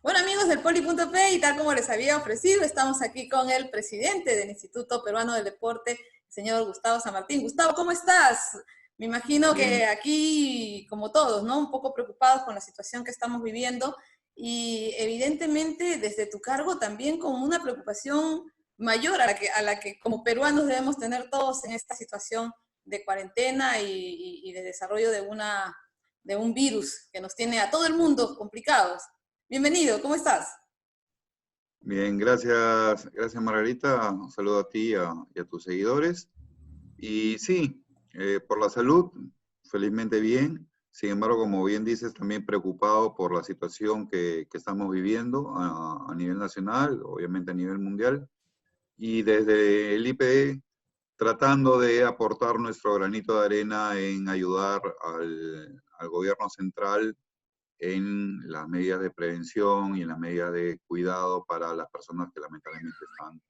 Bueno, amigos del Poli.p, y tal como les había ofrecido, estamos aquí con el presidente del Instituto Peruano del Deporte, el señor Gustavo San Martín. Gustavo, ¿cómo estás? Me imagino que Bien, aquí, como todos, ¿no? Un poco preocupados con la situación que estamos viviendo y evidentemente desde tu cargo también con una preocupación mayor a la que como peruanos debemos tener todos en esta situación de cuarentena y de desarrollo de un virus que nos tiene a todo el mundo complicados. Bienvenido, ¿cómo estás? bien, gracias Margarita. Un saludo a ti y a tus seguidores. Y sí, por la salud, felizmente bien. Sin embargo, como bien dices, también preocupado por la situación que estamos viviendo a nivel nacional, obviamente a nivel mundial. Y desde el IPD, tratando de aportar nuestro granito de arena en ayudar al gobierno central en las medidas de prevención y en las medidas de cuidado para las personas que lamentablemente están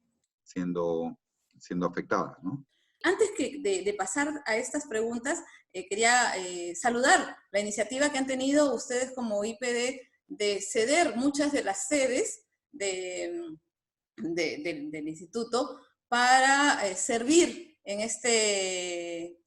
siendo, siendo afectadas, ¿no? Antes de pasar a estas preguntas, quería saludar la iniciativa que han tenido ustedes como IPD de ceder muchas de las sedes del instituto para servir en este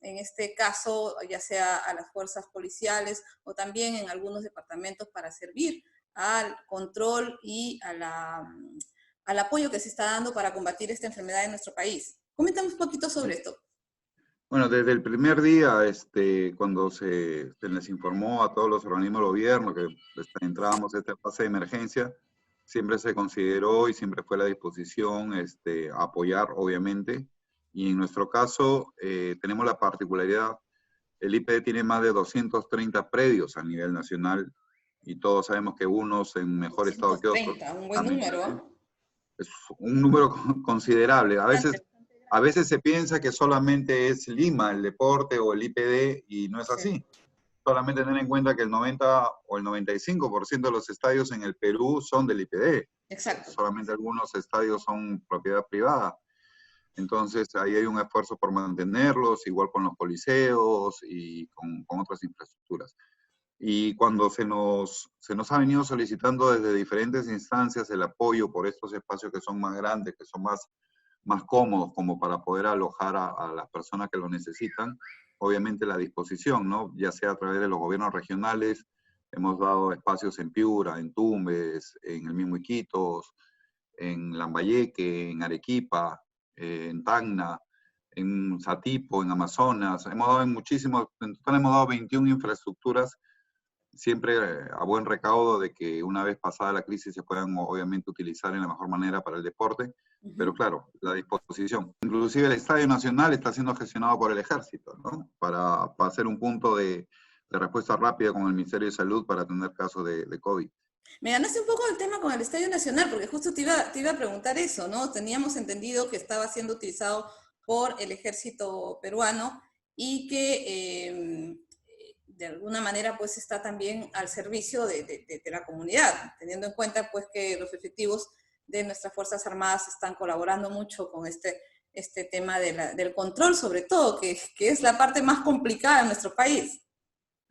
caso, ya sea a las fuerzas policiales o también en algunos departamentos para servir al control y al apoyo que se está dando para combatir esta enfermedad en nuestro país. Coméntame un poquito sobre esto. Bueno, desde el primer día, cuando se les informó a todos los organismos del gobierno que entrábamos a esta fase de emergencia, siempre se consideró y siempre fue la disposición apoyar, obviamente. Y en nuestro caso, tenemos la particularidad, el IPD tiene más de 230 predios a nivel nacional y todos sabemos que unos en mejor estado que otros, 230, un buen lamentablemente. número. Es un número considerable. A veces se piensa que solamente es Lima el deporte o el IPD y no es Sí, así. Solamente tener en cuenta que el 90 o el 95% de los estadios en el Perú son del IPD. exacto. Solamente algunos estadios son propiedad privada. Entonces ahí hay un esfuerzo por mantenerlos, igual con los coliseos y con otras infraestructuras. Y cuando se nos ha venido solicitando desde diferentes instancias el apoyo por estos espacios que son más grandes, que son más cómodos como para poder alojar a las personas que lo necesitan, obviamente la disposición, ¿no? Ya sea a través de los gobiernos regionales, hemos dado espacios en Piura, en Tumbes, en el mismo Iquitos, en Lambayeque, en Arequipa, en Tacna, en Satipo, en Amazonas, hemos dado en total hemos dado 21 infraestructuras siempre a buen recaudo de que una vez pasada la crisis se puedan obviamente utilizar en la mejor manera para el deporte, Uh -huh. pero claro, la disposición. Inclusive el Estadio Nacional está siendo gestionado por el Ejército, ¿no? Para hacer un punto de respuesta rápida con el Ministerio de Salud para atender casos de COVID. Me ganaste un poco el tema con el Estadio Nacional, porque justo te iba a preguntar eso, ¿no? Teníamos entendido que estaba siendo utilizado por el ejército peruano y que de alguna manera pues está también al servicio de la comunidad, teniendo en cuenta pues que los efectivos de nuestras Fuerzas Armadas están colaborando mucho con este tema del control, sobre todo, que es la parte más complicada en nuestro país.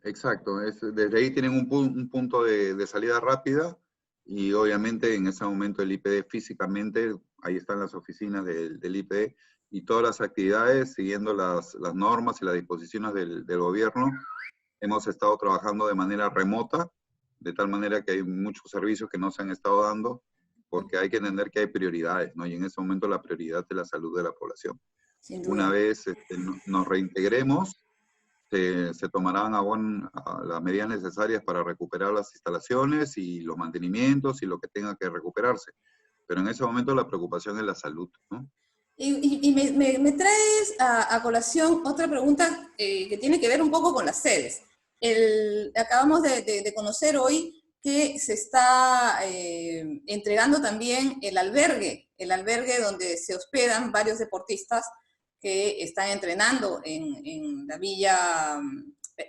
Exacto, desde ahí tienen un punto de salida rápida y obviamente en ese momento el IPD físicamente, ahí están las oficinas del IPD y todas las actividades siguiendo las normas y las disposiciones del gobierno. Hemos estado trabajando de manera remota, de tal manera que hay muchos servicios que no se han estado dando porque hay que entender que hay prioridades, ¿no? Y en ese momento la prioridad es la salud de la población. Sin Una duda. vez nos reintegremos, se tomarán las medidas necesarias para recuperar las instalaciones y los mantenimientos y lo que tenga que recuperarse. Pero en ese momento la preocupación es la salud, ¿no? Y me traes a colación otra pregunta que tiene que ver un poco con las sedes. Acabamos de conocer hoy que se está entregando también el albergue donde se hospedan varios deportistas que están entrenando en la villa,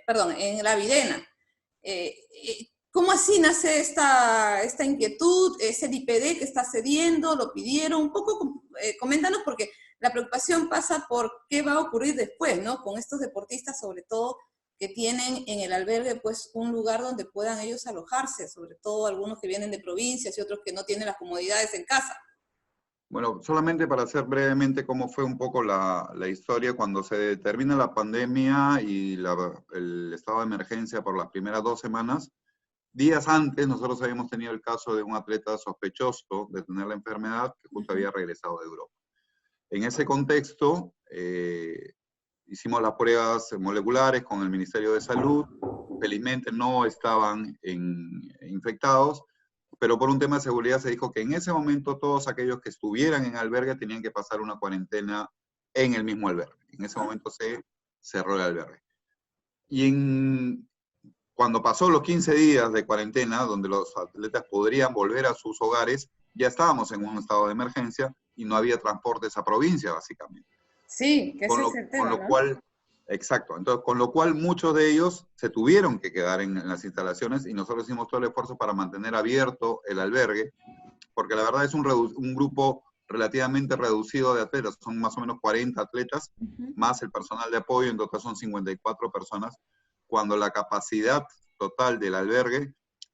perdón, en la Videna. ¿Cómo así nace esta inquietud? ¿Es el IPD que está cediendo? ¿Lo pidieron? Un poco, coméntanos, porque la preocupación pasa por qué va a ocurrir después, ¿no? Con estos deportistas, sobre todo, que tienen en el albergue pues un lugar donde puedan ellos alojarse, sobre todo algunos que vienen de provincias y otros que no tienen las comodidades en casa. Bueno, solamente para hacer brevemente cómo fue un poco la historia, cuando se termina la pandemia y el estado de emergencia por las primeras 2 semanas, días antes nosotros habíamos tenido el caso de un atleta sospechoso de tener la enfermedad que justo había regresado de Europa. En ese contexto, hicimos las pruebas moleculares con el Ministerio de Salud, felizmente no estaban infectados, pero por un tema de seguridad se dijo que en ese momento todos aquellos que estuvieran en albergue tenían que pasar una cuarentena en el mismo albergue. En ese momento se cerró el albergue. Y cuando pasó los 15 días de cuarentena, donde los atletas podrían volver a sus hogares, ya estábamos en un estado de emergencia y no había transporte a esa provincia, básicamente. Sí, que ese es el tema, Con lo ¿no? cual, exacto, entonces, con lo cual muchos de ellos se tuvieron que quedar en las instalaciones y nosotros hicimos todo el esfuerzo para mantener abierto el albergue, porque la verdad es un grupo relativamente reducido de atletas, son más o menos 40 atletas, más el personal de apoyo, en total son 54 personas, cuando la capacidad total del albergue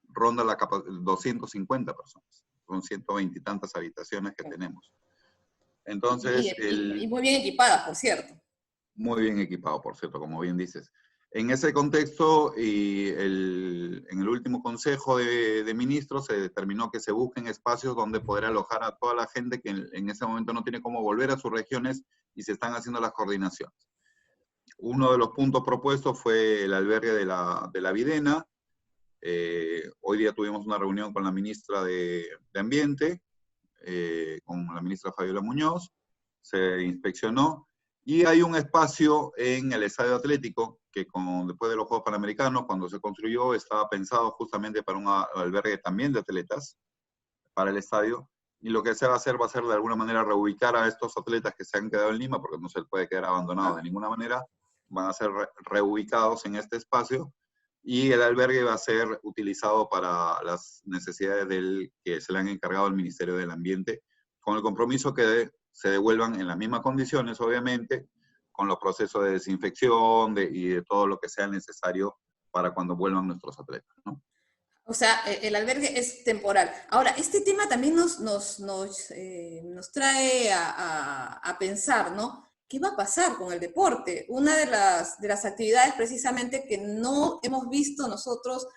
ronda 250 personas, son 120 y tantas habitaciones que tenemos. Entonces, Y muy bien equipadas, por cierto. muy bien equipado, por cierto, como bien dices. En ese contexto, y en el último Consejo de Ministros se determinó que se busquen espacios donde poder alojar a toda la gente que en ese momento no tiene cómo volver a sus regiones y se están haciendo las coordinaciones. Uno de los puntos propuestos fue el albergue de la Videna. Hoy día tuvimos una reunión con la ministra de Ambiente, con la ministra Fabiola Muñoz, se inspeccionó. Y hay un espacio en el Estadio Atlético que después de los Juegos Panamericanos, cuando se construyó, estaba pensado justamente para un albergue también de atletas, para el estadio. Y lo que se va a hacer de alguna manera reubicar a estos atletas que se han quedado en Lima, porque no se les puede quedar abandonados de ninguna manera, van a ser reubicados en este espacio y el albergue va a ser utilizado para las necesidades que se le han encargado al Ministerio del Ambiente, con el compromiso que se devuelvan en las mismas condiciones, obviamente, con los procesos de desinfección y de todo lo que sea necesario para cuando vuelvan nuestros atletas, ¿no? O sea, el albergue es temporal. Ahora, este tema también nos trae a pensar, ¿no? ¿Qué va a pasar con el deporte? Una de las actividades precisamente que no hemos visto nosotros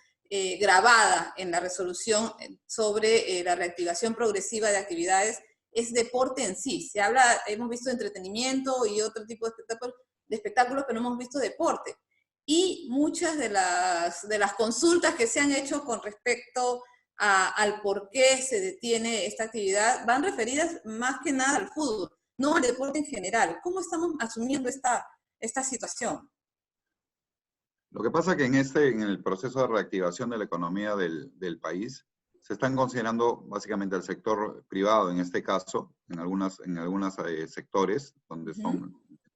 grabada en la resolución sobre la reactivación progresiva de actividades es deporte en sí. Se habla, hemos visto entretenimiento y otro tipo de espectáculos, pero no hemos visto deporte. Y muchas de las consultas que se han hecho con respecto al por qué se detiene esta actividad van referidas más que nada al fútbol, no al deporte en general. ¿Cómo estamos asumiendo esta situación? Lo que pasa es que en el proceso de reactivación de la economía del país, se están considerando básicamente el sector privado, en este caso, en algunos sectores donde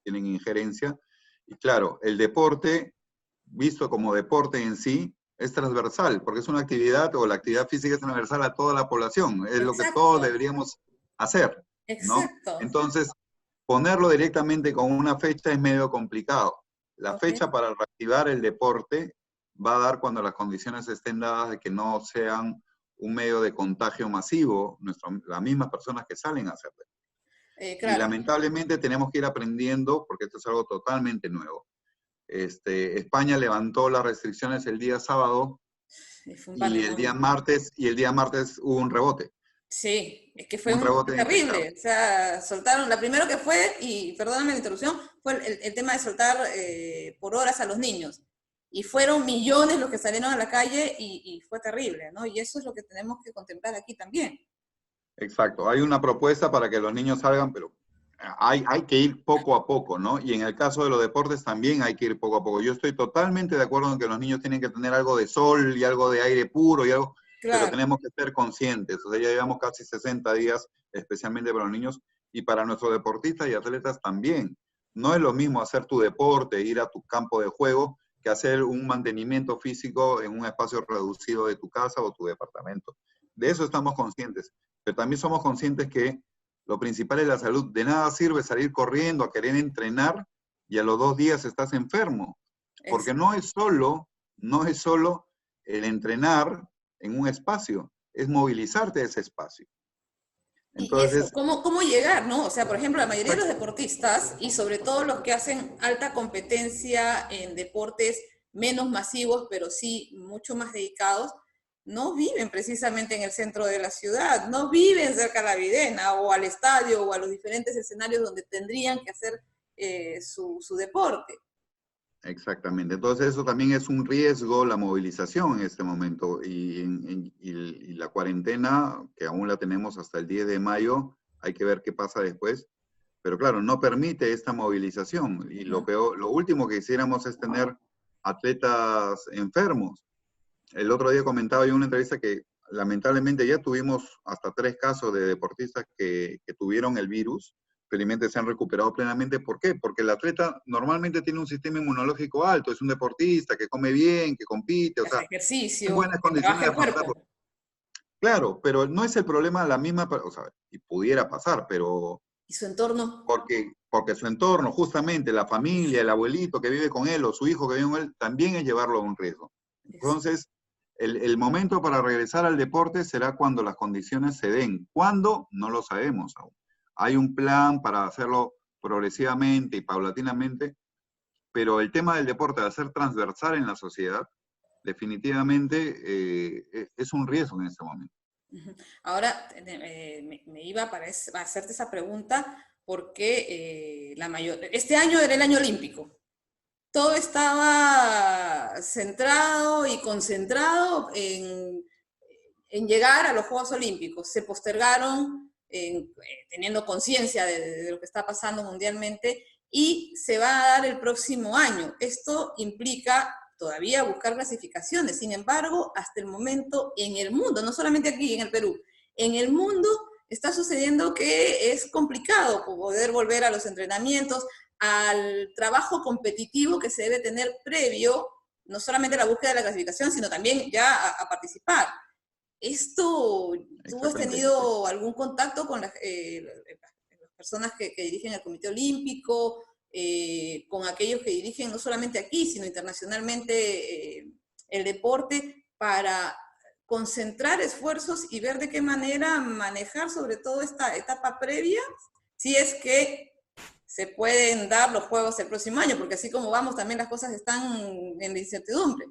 tienen injerencia. Y claro, el deporte, visto como deporte en sí, es transversal, porque es una actividad, o la actividad física es transversal a toda la población. Es lo que todos deberíamos hacer, ¿no? Exacto. Entonces, ponerlo directamente con una fecha es medio complicado. La fecha para reactivar el deporte va a dar cuando las condiciones estén dadas de que no sean un medio de contagio masivo, las mismas personas que salen a hacerlo. Claro. Y lamentablemente tenemos que ir aprendiendo, porque esto es algo totalmente nuevo. España levantó las restricciones el día sábado y el día martes hubo un rebote. Sí, es que fue un rebote terrible. O sea, soltaron, la primero que fue, y perdóname la interrupción, fue el tema de soltar por horas a los niños. Y fueron millones los que salieron a la calle y fue terrible, ¿no? Y eso es lo que tenemos que contemplar aquí también. Exacto, hay una propuesta para que los niños salgan, pero hay que ir poco a poco, ¿no? Y en el caso de los deportes también hay que ir poco a poco. Yo estoy totalmente de acuerdo en que los niños tienen que tener algo de sol y algo de aire puro y algo, pero tenemos que ser conscientes. O sea, ya llevamos casi 60 días, especialmente para los niños y para nuestros deportistas y atletas también. No es lo mismo hacer tu deporte, ir a tu campo de juego, que hacer un mantenimiento físico en un espacio reducido de tu casa o tu departamento. De eso estamos conscientes, pero también somos conscientes que lo principal es la salud. De nada sirve salir corriendo a querer entrenar y a los 2 días estás enfermo. Porque no es solo el entrenar en un espacio, es movilizarte a ese espacio. Y eso, Entonces, ¿cómo llegar, no? O sea, por ejemplo, la mayoría de los exacto, deportistas, y sobre todo los que hacen alta competencia en deportes menos masivos, pero sí mucho más dedicados, no viven precisamente en el centro de la ciudad, no viven cerca a la Videna, o al estadio, o a los diferentes escenarios donde tendrían que hacer su deporte. exactamente. Entonces eso también es un riesgo, la movilización en este momento. Y la cuarentena, que aún la tenemos hasta el 10 de mayo, hay que ver qué pasa después. Pero claro, no permite esta movilización. Y lo ¿No? peor, lo último que quisiéramos es tener atletas enfermos. El otro día comentaba yo en una entrevista que lamentablemente ya tuvimos hasta 3 casos de deportistas que tuvieron el virus, felizmente se han recuperado plenamente. ¿Por qué? Porque el atleta normalmente tiene un sistema inmunológico alto, es un deportista que come bien, que compite, o Que hace sea, en ejercicio, buenas que condiciones trabaja de el cuerpo. afrontarlo. Claro, pero no es el problema la misma, o sea, y pudiera pasar, pero Y su entorno. porque su entorno, justamente la familia, el abuelito que vive con él o su hijo que vive con él, también es llevarlo a un riesgo. Es, Entonces, el momento para regresar al deporte será cuando las condiciones se den. ¿Cuándo? No lo sabemos aún. Hay un plan para hacerlo progresivamente y paulatinamente, pero el tema del deporte, de ser transversal en la sociedad, definitivamente es un riesgo en este momento. Ujú. Ahora, me iba a hacerte esa pregunta porque este año era el año olímpico. Todo estaba centrado y concentrado en llegar a los Juegos Olímpicos. Se postergaron teniendo conciencia de lo que está pasando mundialmente y se va a dar el próximo año. Esto implica todavía buscar clasificaciones. Sin embargo, hasta el momento en el mundo, no solamente aquí en el Perú, en el mundo está sucediendo que es complicado poder volver a los entrenamientos, al trabajo competitivo que se debe tener previo, no solamente a la búsqueda de la clasificación, sino también ya a participar. Esto, ¿tú has Exactamente. tenido algún contacto con las personas que dirigen el Comité Olímpico, con aquellos que dirigen no solamente aquí, sino internacionalmente el deporte, para concentrar esfuerzos y ver de qué manera manejar sobre todo esta etapa previa, si es que se pueden dar los juegos el próximo año, porque así como vamos, también las cosas están en la incertidumbre.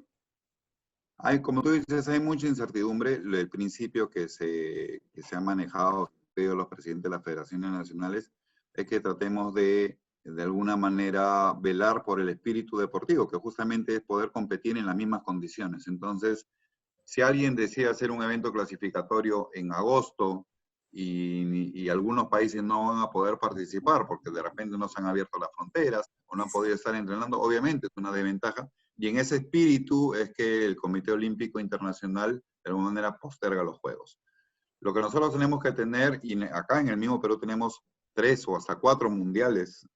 Como tú dices, hay mucha incertidumbre. El principio que se ha manejado los presidentes de las federaciones nacionales es que tratemos de alguna manera, velar por el espíritu deportivo, que justamente es poder competir en las mismas condiciones. Entonces, si alguien decide hacer un evento clasificatorio en agosto y algunos países no van a poder participar porque de repente no se han abierto las fronteras o no han podido estar entrenando, obviamente es una desventaja. Y en ese espíritu es que el Comité Olímpico Internacional de alguna manera posterga los Juegos. Lo que nosotros tenemos que tener, y acá en el mismo Perú tenemos 3 o hasta 4 mundiales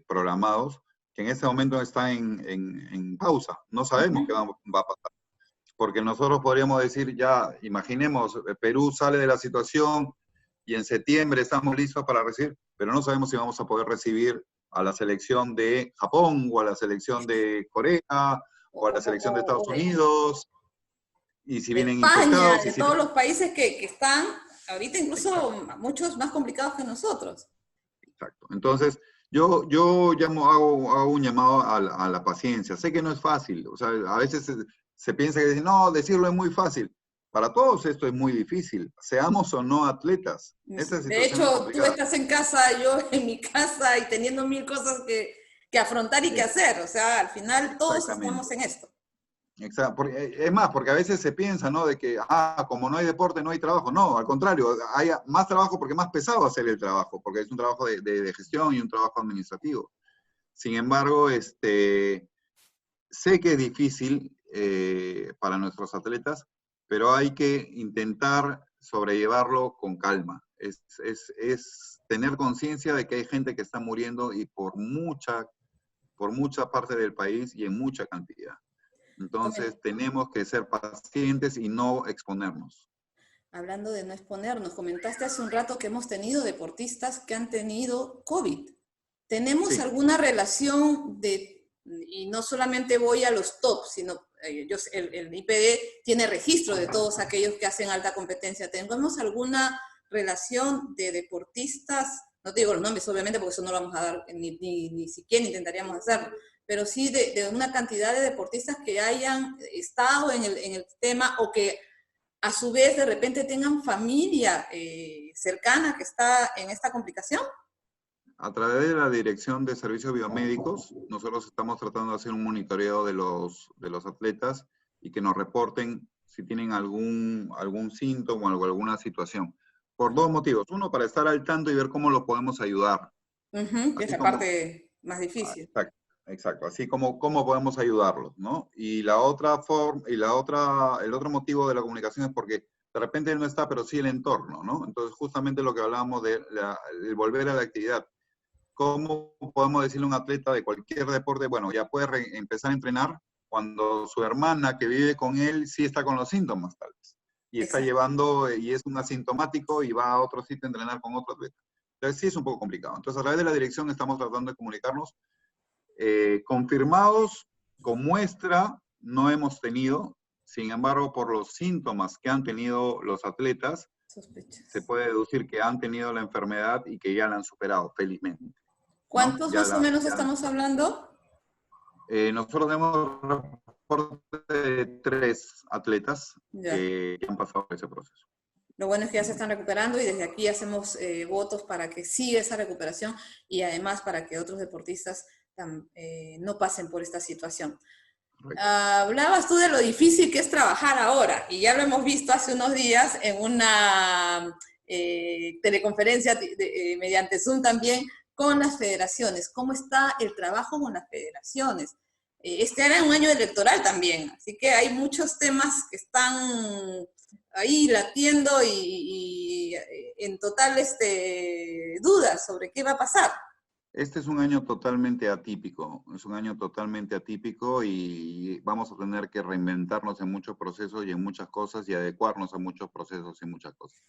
programados, que en este momento están en pausa. No sabemos qué va a pasar. Porque nosotros podríamos decir, ya, imaginemos, Perú sale de la situación y en septiembre estamos listos para recibir, pero no sabemos si vamos a poder recibir a la selección de Japón o a la selección de Corea o a la selección de O Estados Unidos, y si de vienen España, infectados, y de si... todos los países que están ahorita incluso Exacto, muchos más complicados que nosotros. exacto. Entonces, yo hago un llamado a la paciencia. Sé que no es fácil, o sea, a veces se piensa que no, decirlo es muy fácil. Para todos esto es muy difícil, seamos o no atletas. Esta De situación es hecho, tú complicada. estás en casa, yo en mi casa y teniendo mil cosas que afrontar y que Ex- hacer. O sea, al final todos estamos Exactamente. en esto. Es más, porque a veces se piensa, ¿no? De que, como no hay deporte, no hay trabajo. No, al contrario, hay más trabajo porque es más pesado hacer el trabajo, porque es un trabajo de gestión y un trabajo administrativo. Sin embargo, sé que es difícil para nuestros atletas, pero hay que intentar sobrellevarlo con calma. Es tener conciencia de que hay gente que está muriendo y por mucha parte del país y en mucha cantidad. Entonces tenemos que ser pacientes y no exponernos. Hablando de no exponernos, comentaste hace un rato que hemos tenido deportistas que han tenido COVID. ¿Tenemos Sí, alguna relación de Y no solamente voy a los top, sino el IPD tiene registro de todos aquellos que hacen alta competencia. ¿Tenemos alguna relación de deportistas? No te digo los nombres, obviamente, porque eso no lo vamos a dar, ni siquiera intentaríamos hacerlo, pero sí de una cantidad de deportistas que hayan estado en el tema o que a su vez de repente tengan familia cercana que está en esta complicación. A través de la Dirección de Servicios Biomédicos, nosotros estamos tratando de hacer un monitoreo de los atletas y que nos reporten si tienen algún síntoma o alguna situación. Por dos motivos. Uno, para estar al tanto y ver cómo lo podemos ayudar. Que es la parte más difícil. Exacto, exacto. Así como cómo podemos ayudarlos, ¿no? Y la otra forma, el otro motivo de la comunicación es porque de repente él no está, pero sí el entorno, ¿no? Entonces, justamente lo que hablábamos de el volver a la actividad. ¿Cómo podemos decirle a un atleta de cualquier deporte, bueno, ya puede empezar a entrenar cuando su hermana que vive con él sí está con los síntomas, tal vez? Y está llevando, y es un asintomático y va a otro sitio a entrenar con otro atleta. Entonces sí es un poco complicado. Entonces a través de la dirección estamos tratando de comunicarnos. Confirmados con muestra no hemos tenido, sin embargo, por los síntomas que han tenido los atletas, se puede deducir que han tenido la enfermedad y que ya la han superado, felizmente. ¿Cuántos más o menos estamos hablando? Nosotros tenemos reporte de 3 atletas que han pasado ese proceso. Lo bueno es que ya se están recuperando y desde aquí hacemos votos para que siga esa recuperación y además para que otros deportistas no pasen por esta situación. Hablabas tú de lo difícil que es trabajar ahora y ya lo hemos visto hace unos días en una teleconferencia mediante Zoom también con las federaciones. ¿Cómo está el trabajo con las federaciones? Este era un año electoral también, así que hay muchos temas que están ahí latiendo y en total dudas sobre qué va a pasar. Este es un año totalmente atípico, y vamos a tener que reinventarnos en muchos procesos y en muchas cosas y adecuarnos a muchos procesos y muchas cosas.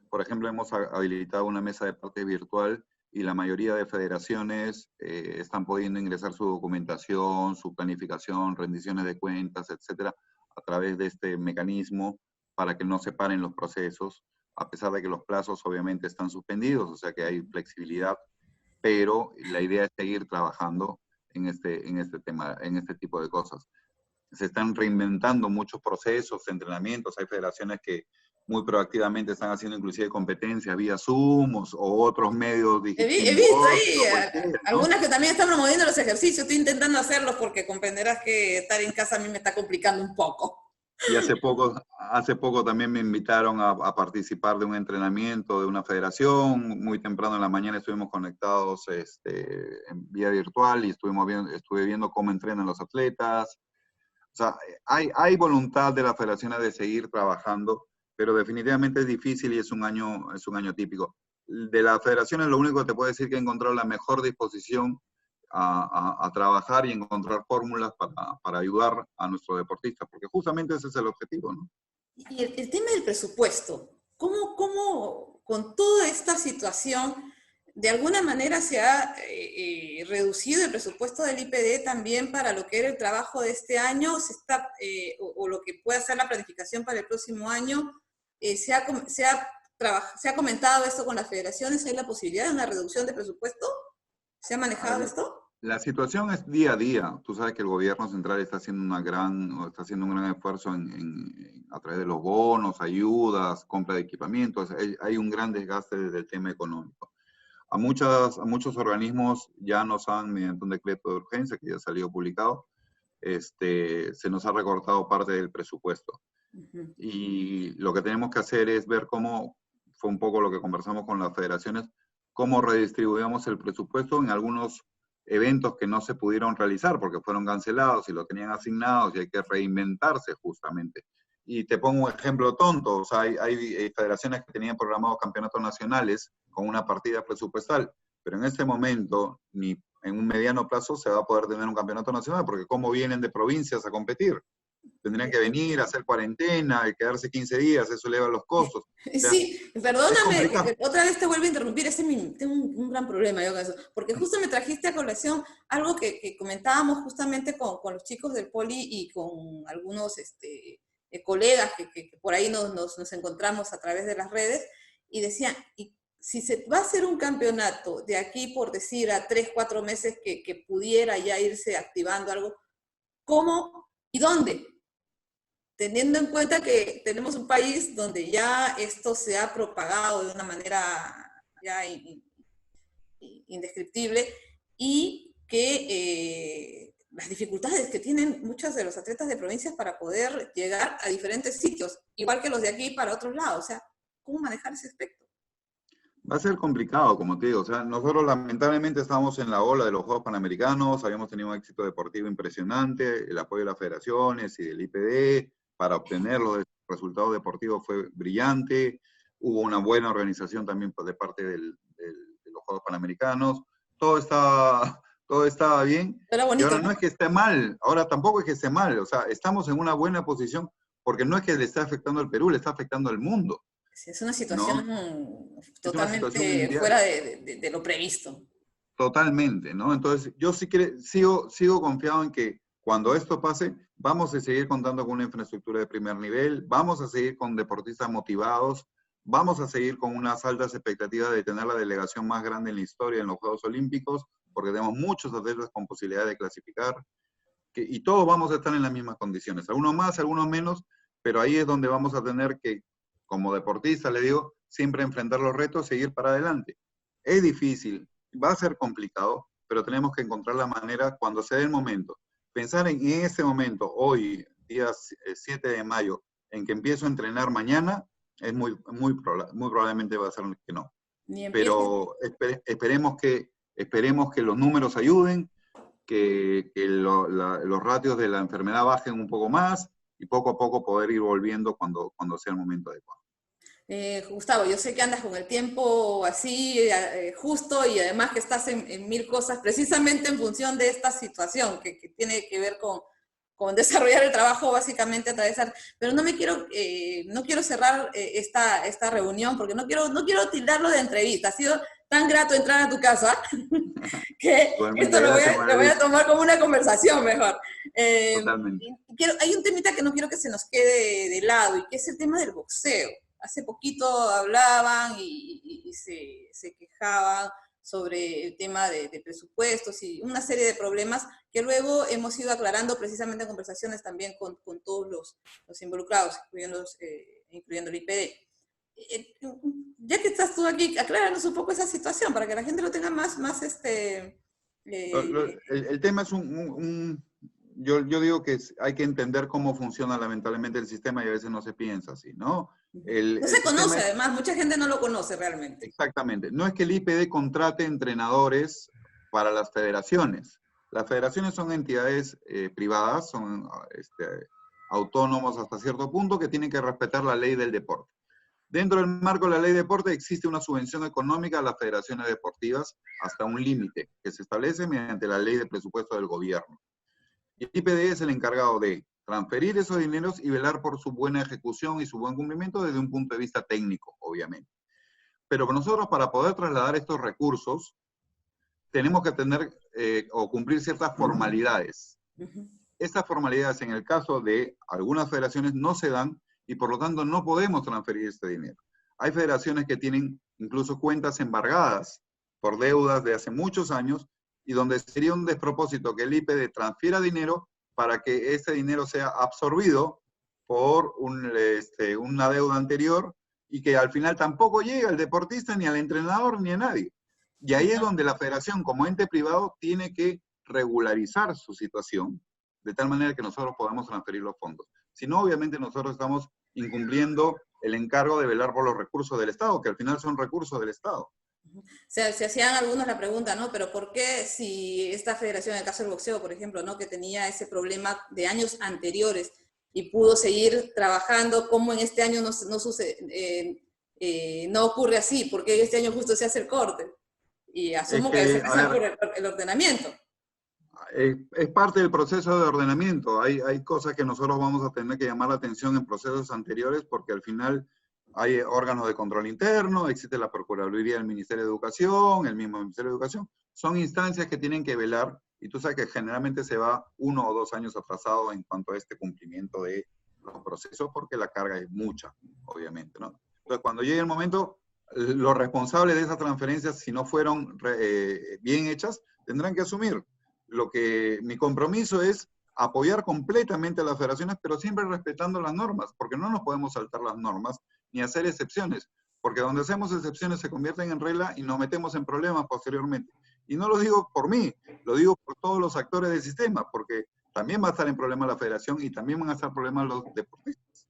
Por ejemplo, hemos habilitado una mesa de parte virtual y la mayoría de federaciones están pudiendo ingresar su documentación, su planificación, rendiciones de cuentas, etcétera, a través de este mecanismo para que no se paren los procesos, a pesar de que los plazos obviamente están suspendidos, o sea que hay flexibilidad, pero la idea es seguir trabajando en este tema, en este tipo de cosas. Se están reinventando muchos procesos, entrenamientos, hay federaciones que muy proactivamente están haciendo inclusive competencias vía Zoom o otros medios digitales. He visto ahí algunas que también están promoviendo los ejercicios, estoy intentando hacerlos porque comprenderás que estar en casa a mí me está complicando un poco. Y hace poco también me invitaron a participar de un entrenamiento de una federación. Muy temprano en la mañana estuvimos conectados en vía virtual y estuve viendo cómo entrenan los atletas. O sea, hay voluntad de las federaciones de seguir trabajando, pero definitivamente es difícil y es un año típico. De las federaciones lo único que te puedo decir es que he encontrado la mejor disposición a trabajar y encontrar fórmulas para ayudar a nuestros deportistas, porque justamente ese es el objetivo, ¿no? Y el tema del presupuesto, ¿cómo con toda esta situación, de alguna manera se ha reducido el presupuesto del IPD también para lo que era el trabajo de este año, o lo que pueda ser la planificación para el próximo año? ¿Se ha comentado esto con las federaciones? ¿Hay la posibilidad de una reducción de presupuesto? ¿Se ha manejado esto? La situación es día a día. Tú sabes que el gobierno central está haciendo un gran esfuerzo a través de los bonos, ayudas, compra de equipamientos. Hay un gran desgaste desde el tema económico. A muchos organismos ya nos han, mediante un decreto de urgencia que ya salió publicado, se nos ha recortado parte del presupuesto. Y lo que tenemos que hacer es ver cómo, fue un poco lo que conversamos con las federaciones, cómo redistribuimos el presupuesto en algunos eventos que no se pudieron realizar porque fueron cancelados y lo tenían asignados y hay que reinventarse justamente. Y te pongo un ejemplo tonto, o sea, hay federaciones que tenían programados campeonatos nacionales con una partida presupuestal, pero en este momento ni en un mediano plazo se va a poder tener un campeonato nacional porque cómo vienen de provincias a competir. Tendrían que venir, hacer cuarentena, y quedarse 15 días, eso eleva los costos. O sea, Sí, es perdóname, complicado. otra vez te vuelvo a interrumpir, tengo un gran problema yo con eso, porque justo me trajiste a colación algo que comentábamos justamente con los chicos del Poli y con algunos colegas que por ahí nos encontramos a través de las redes, y decían, y si se va a hacer un campeonato de aquí, por decir, a 3, 4 meses que pudiera ya irse activando algo, ¿cómo y dónde? Teniendo en cuenta que tenemos un país donde ya esto se ha propagado de una manera ya indescriptible y que las dificultades que tienen muchos de los atletas de provincias para poder llegar a diferentes sitios, igual que los de aquí para otros lados. O sea, ¿cómo manejar ese aspecto? Va a ser complicado, como te digo. O sea, nosotros lamentablemente estamos en la ola de los Juegos Panamericanos, habíamos tenido un éxito deportivo impresionante, el apoyo de las federaciones y del IPD para obtener los resultados deportivos fue brillante, hubo una buena organización también de parte de los Juegos Panamericanos, todo estaba bien, Era y bonito, ahora no ¿no? es que esté mal, ahora tampoco es que esté mal, o sea, estamos en una buena posición, porque no es que le esté afectando al Perú, le está afectando al mundo, Sí, es una ¿no? situación Es una situación totalmente mundial. fuera de lo previsto. Totalmente, ¿no? Entonces, yo sí sigo confiado en que cuando esto pase, vamos a seguir contando con una infraestructura de primer nivel, vamos a seguir con deportistas motivados, vamos a seguir con unas altas expectativas de tener la delegación más grande en la historia en los Juegos Olímpicos, porque tenemos muchos atletas con posibilidad de clasificar, y todos vamos a estar en las mismas condiciones, algunos más, algunos menos, pero ahí es donde vamos a tener que, como deportista, le digo, siempre enfrentar los retos, seguir para adelante. Es difícil, va a ser complicado, pero tenemos que encontrar la manera cuando se dé el momento. Pensar en ese momento, hoy, día 7 de mayo, en que empiezo a entrenar mañana, es muy probablemente va a ser que no. Ni empieces. Pero esperemos que los números ayuden, que los ratios de la enfermedad bajen un poco más y poco a poco poder ir volviendo cuando sea el momento adecuado. Gustavo, yo sé que andas con el tiempo así justo y además que estás en mil cosas precisamente en función de esta situación que tiene que ver con desarrollar el trabajo básicamente atravesar. Pero no quiero cerrar esta reunión porque no quiero tildarlo de entrevista. Ha sido tan grato entrar a tu casa que esto Igualmente, gracias, lo voy a Margarita. tomar como una conversación mejor. Totalmente. Hay un temita que no quiero que se nos quede de lado y que es el tema del boxeo. Hace poquito hablaban y se quejaban sobre el tema de presupuestos y una serie de problemas que luego hemos ido aclarando precisamente en conversaciones también con todos los involucrados, incluyendo el IPD. Ya que estás tú aquí, acláranos un poco esa situación para que la gente lo tenga más El tema es yo digo que hay que entender cómo funciona lamentablemente el sistema y a veces no se piensa así, ¿no? no El se sistema conoce es además, mucha gente no lo conoce realmente. exactamente, no es que el IPD contrate entrenadores para las federaciones. Las federaciones son entidades privadas, son autónomos hasta cierto punto que tienen que respetar la ley del deporte. Dentro del marco de la ley de deporte existe una subvención económica a las federaciones deportivas hasta un límite que se establece mediante la ley de presupuesto del gobierno. Y el IPD es el encargado de transferir esos dineros y velar por su buena ejecución y su buen cumplimiento desde un punto de vista técnico, obviamente. Pero nosotros para poder trasladar estos recursos tenemos que tener o cumplir ciertas formalidades. Estas formalidades en el caso de algunas federaciones no se dan y por lo tanto no podemos transferir este dinero. Hay federaciones que tienen incluso cuentas embargadas por deudas de hace muchos años y donde sería un despropósito que el IPD transfiera dinero para que ese dinero sea absorbido por una deuda anterior y que al final tampoco llega al deportista, ni al entrenador, ni a nadie. Y ahí es donde la federación como ente privado tiene que regularizar su situación de tal manera que nosotros podamos transferir los fondos. Si no, obviamente nosotros estamos incumpliendo el encargo de velar por los recursos del Estado, que al final son recursos del Estado. Se hacían algunos la pregunta, ¿no? Pero ¿por qué si esta federación, en el caso del boxeo, por ejemplo, ¿no? Que tenía ese problema de años anteriores y pudo seguir trabajando, cómo en este año no ocurre así? ¿Por qué este año justo se hace el corte? Y Es asumo que se que, a empieza por ver, el ordenamiento. Es parte del proceso de ordenamiento. Hay cosas que nosotros vamos a tener que llamar la atención en procesos anteriores porque al final hay órganos de control interno, existe la Procuraduría del Ministerio de Educación, el mismo Ministerio de Educación. Son instancias que tienen que velar y tú sabes que generalmente se va 1 o 2 años atrasado en cuanto a este cumplimiento de los procesos porque la carga es mucha, obviamente, ¿no? Entonces, cuando llegue el momento, los responsables de esas transferencias, si no fueron bien hechas, tendrán que asumir. Mi compromiso es apoyar completamente a las federaciones, pero siempre respetando las normas, porque no nos podemos saltar las normas ni hacer excepciones, porque donde hacemos excepciones se convierten en regla y nos metemos en problemas posteriormente. Y no lo digo por mí, lo digo por todos los actores del sistema, porque también va a estar en problema la federación y también van a estar en problemas los deportistas.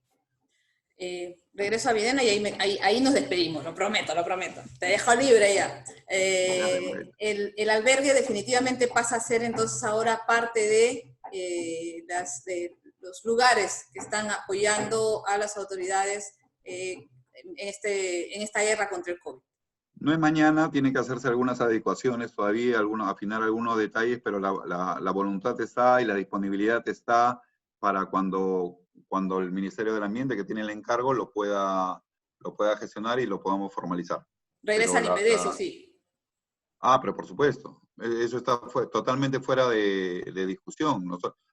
Regreso a Videna y ahí nos despedimos, lo prometo, lo prometo. Te dejo libre ya. El albergue definitivamente pasa a ser entonces ahora parte de los lugares que están apoyando a las autoridades en esta guerra contra el COVID. No es mañana, tiene que hacerse algunas adecuaciones todavía, afinar algunos detalles, pero la voluntad está y la disponibilidad está para cuando el Ministerio del Ambiente, que tiene el encargo, lo pueda gestionar y lo podamos formalizar. Regresa al IPD, eso sí. Pero por supuesto, eso está totalmente fuera de discusión.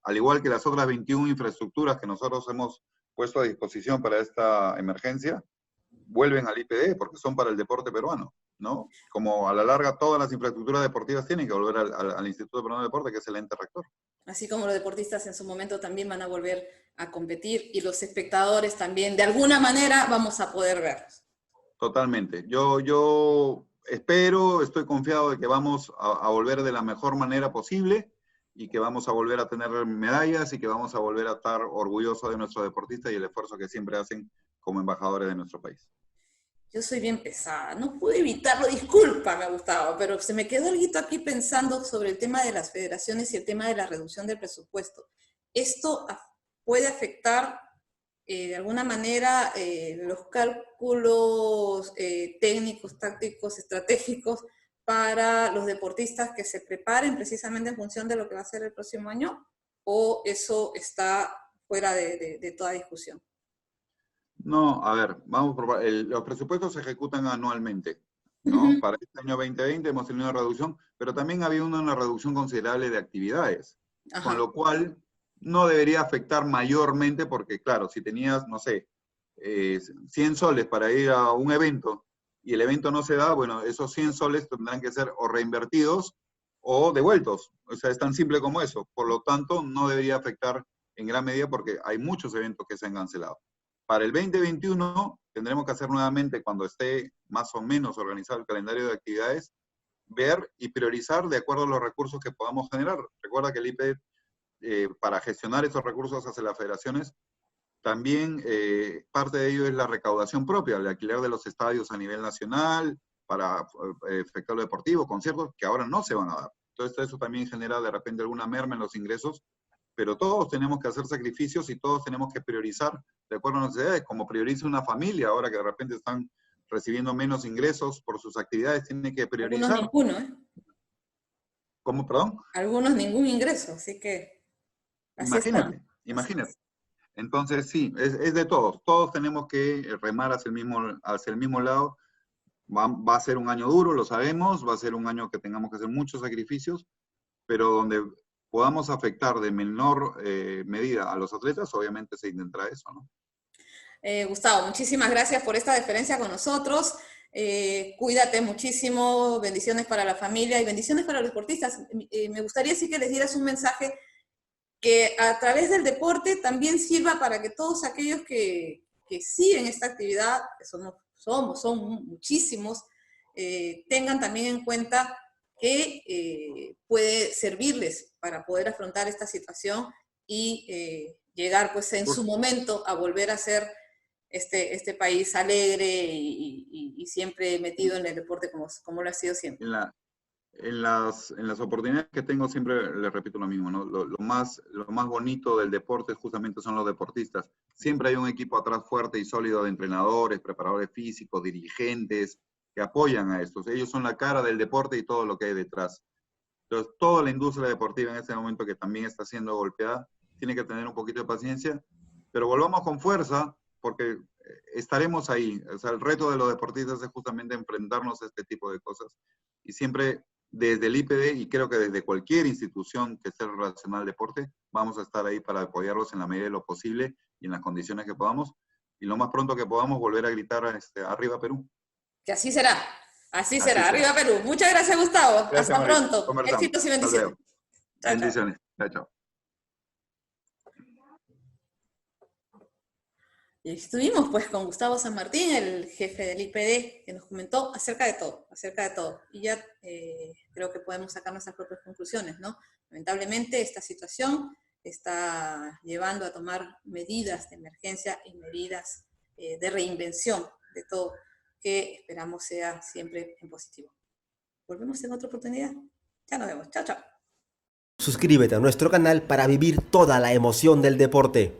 Al igual que las otras 21 infraestructuras que nosotros hemos puesto a disposición para esta emergencia, vuelven al IPD porque son para el deporte peruano, ¿no? Como a la larga todas las infraestructuras deportivas tienen que volver al Instituto Peruano de Deporte, que es el ente rector. Así como los deportistas en su momento también van a volver a competir y los espectadores también, de alguna manera, vamos a poder verlos. Totalmente. Yo espero, estoy confiado de que vamos a volver de la mejor manera posible y que vamos a volver a tener medallas y que vamos a volver a estar orgullosos de nuestros deportistas y el esfuerzo que siempre hacen como embajadores de nuestro país. Yo soy bien pesada, no pude evitarlo, discúlpame Gustavo, pero se me quedó algo aquí pensando sobre el tema de las federaciones y el tema de la reducción del presupuesto. ¿Esto puede afectar de alguna manera los cálculos técnicos, tácticos, estratégicos para los deportistas que se preparen precisamente en función de lo que va a ser el próximo año? ¿O eso está fuera de toda discusión? No, a ver, los presupuestos se ejecutan anualmente, ¿no? Para este año 2020 hemos tenido una reducción, pero también había una reducción considerable de actividades, con lo cual no debería afectar mayormente porque, claro, si tenías, no sé, 100 soles para ir a un evento y el evento no se da, bueno, esos 100 soles tendrán que ser o reinvertidos o devueltos. O sea, es tan simple como eso. Por lo tanto, no debería afectar en gran medida porque hay muchos eventos que se han cancelado. Para el 2021 tendremos que hacer nuevamente, cuando esté más o menos organizado el calendario de actividades, ver y priorizar de acuerdo a los recursos que podamos generar. Recuerda que el IPD, para gestionar esos recursos hacia las federaciones, también parte de ello es la recaudación propia, el alquiler de los estadios a nivel nacional, para espectáculo deportivo, conciertos, que ahora no se van a dar. Entonces eso también genera de repente alguna merma en los ingresos, pero todos tenemos que hacer sacrificios y todos tenemos que priorizar de acuerdo a las necesidades, como prioriza una familia ahora que de repente están recibiendo menos ingresos por sus actividades, tiene que priorizar. Algunos ninguno, ¿eh? ¿Cómo, perdón? Algunos ningún ingreso, así que... Imagínate. Entonces sí, es de todos. Todos tenemos que remar hacia el mismo lado. Va a ser un año duro, lo sabemos, va a ser un año que tengamos que hacer muchos sacrificios, pero donde podamos afectar de menor medida a los atletas, obviamente se intentará eso, ¿no? Gustavo, muchísimas gracias por esta deferencia con nosotros. Cuídate muchísimo, bendiciones para la familia y bendiciones para los deportistas. Me gustaría sí que les dieras un mensaje que a través del deporte también sirva para que todos aquellos que siguen esta actividad, que son muchísimos, tengan también en cuenta que puede servirles para poder afrontar esta situación y llegar pues en su momento a volver a ser este país alegre y siempre metido en el deporte como lo ha sido siempre. En las oportunidades que tengo siempre les repito lo mismo, ¿no? Lo más bonito del deporte justamente son los deportistas. Siempre hay un equipo atrás fuerte y sólido de entrenadores, preparadores físicos, dirigentes, que apoyan a estos. Ellos son la cara del deporte y todo lo que hay detrás. Entonces, toda la industria deportiva en este momento, que también está siendo golpeada, tiene que tener un poquito de paciencia, pero volvamos con fuerza, porque estaremos ahí. O sea, el reto de los deportistas es justamente enfrentarnos a este tipo de cosas. Y siempre desde el IPD, y creo que desde cualquier institución que esté relacionada al deporte, vamos a estar ahí para apoyarlos en la medida de lo posible y en las condiciones que podamos. Y lo más pronto que podamos volver a gritar arriba Perú. Que así será. Así Así será. será. Arriba Perú. Muchas gracias, Gustavo. Gracias, Hasta Marita. pronto. Conversamos. Éxitos y Hasta bendiciones. luego. Chao, chao. Bendiciones. Chao, chao. Y estuvimos pues con Gustavo San Martín, el jefe del IPD, que nos comentó acerca de todo, acerca de todo. Y ya creo que podemos sacar nuestras propias conclusiones, ¿no? Lamentablemente esta situación está llevando a tomar medidas de emergencia y medidas de reinvención de todo, que esperamos sea siempre en positivo. Volvemos en otra oportunidad. Ya nos vemos. Chao, chao. Suscríbete a nuestro canal para vivir toda la emoción del deporte.